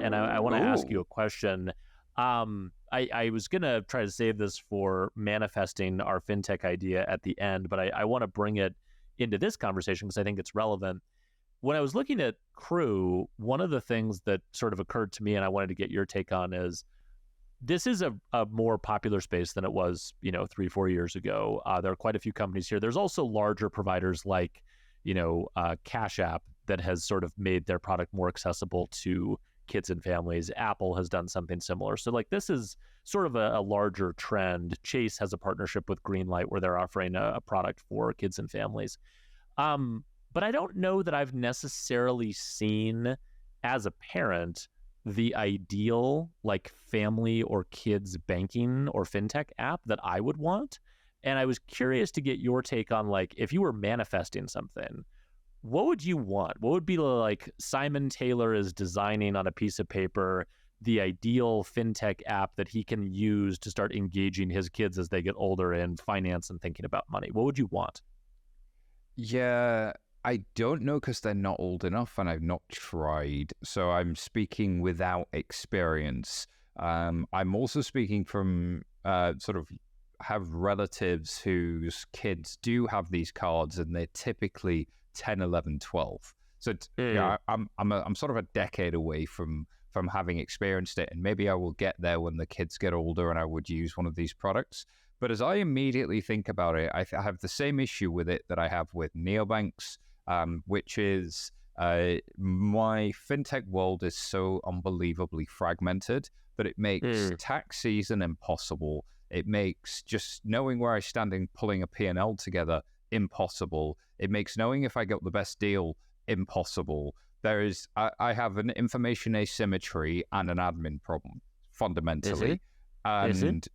and I want to ask you Ooh. a question. I was going to try to save this for manifesting our fintech idea at the end, but I want to bring it into this conversation because I think it's relevant. When I was looking at Crew, one of the things that sort of occurred to me, and I wanted to get your take on, is this is a more popular space than it was, 3-4 years ago. There are quite a few companies here. There's also larger providers like, Cash App that has sort of made their product more accessible to kids and families. Apple has done something similar. So this is sort of a larger trend. Chase has a partnership with Greenlight where they're offering a product for kids and families. But I don't know that I've necessarily seen, as a parent, the ideal family or kids banking or fintech app that I would want. And I was curious to get your take on if you were manifesting something, what would you want? What would be Simon Taylor is designing on a piece of paper the ideal fintech app that he can use to start engaging his kids as they get older in finance and thinking about money? What would you want? Yeah, I don't know because they're not old enough and I've not tried. So I'm speaking without experience. I'm also speaking from sort of have relatives whose kids do have these cards and they're typically 10, 11, 12. So I'm sort of a decade away from having experienced it, and maybe I will get there when the kids get older and I would use one of these products. But as I immediately think about it, I have the same issue with it that I have with neobanks, which is my fintech world is so unbelievably fragmented that it makes tax season impossible. It makes just knowing where I stand in pulling a P&L together impossible. It makes knowing if I got the best deal impossible. I have an information asymmetry and an admin problem fundamentally. And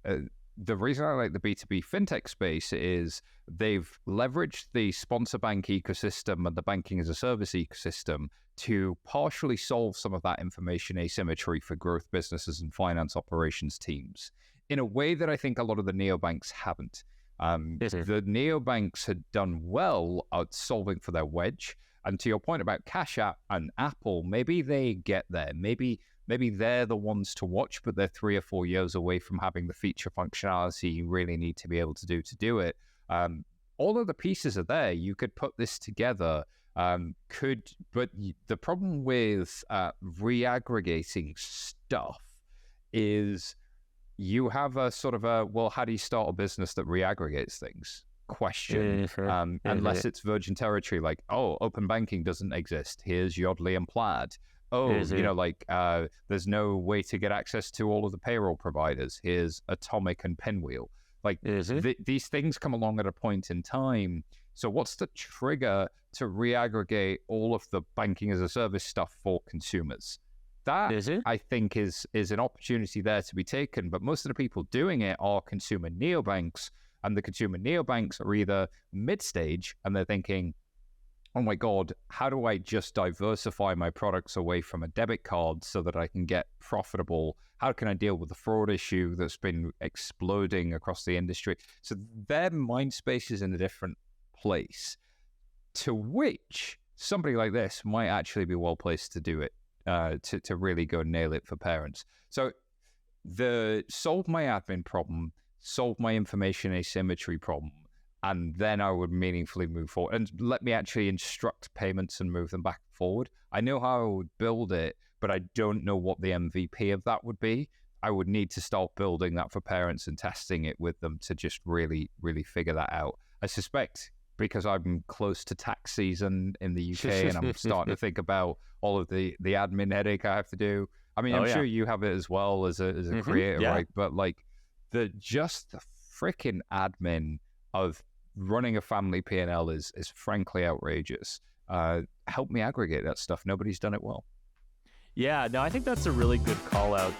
the reason I like the B2B fintech space is they've leveraged the sponsor bank ecosystem and the banking as a service ecosystem to partially solve some of that information asymmetry for growth businesses and finance operations teams in a way that I think a lot of the neobanks haven't. The neobanks had done well at solving for their wedge. And to your point about Cash App and Apple, maybe they get there. Maybe they're the ones to watch, but they're 3 or 4 years away from having the feature functionality you really need to be able to do it. All of the pieces are there. You could put this together. But the problem with reaggregating stuff is you have a sort of how do you start a business that reaggregates things? Question. Unless it's virgin territory, open banking doesn't exist. Here's Yodlee and Plaid. There's no way to get access to all of the payroll providers. Here's Atomic and Pinwheel. These things come along at a point in time. So what's the trigger to reaggregate all of the banking as a service stuff for consumers? That, I think, is an opportunity there to be taken. But most of the people doing it are consumer neobanks, and the consumer neobanks are either mid-stage and they're thinking, oh my God, how do I just diversify my products away from a debit card so that I can get profitable? How can I deal with the fraud issue that's been exploding across the industry? So their mind space is in a different place, to which somebody like this might actually be well placed to do it, to really go nail it for parents. So solve my admin problem, solve my information asymmetry problem, and then I would meaningfully move forward and let me actually instruct payments and move them back and forward. I know how I would build it, but I don't know what the MVP of that would be. I would need to start building that for parents and testing it with them to just really, really figure that out. I suspect because I'm close to tax season in the UK and I'm starting to think about all of the admin headache I have to do. I mean, I'm sure you have it as well as a creator, right? But the freaking admin of running a family P&L is frankly outrageous. Help me aggregate that stuff. Nobody's done it well. Yeah, no, I think that's a really good call out.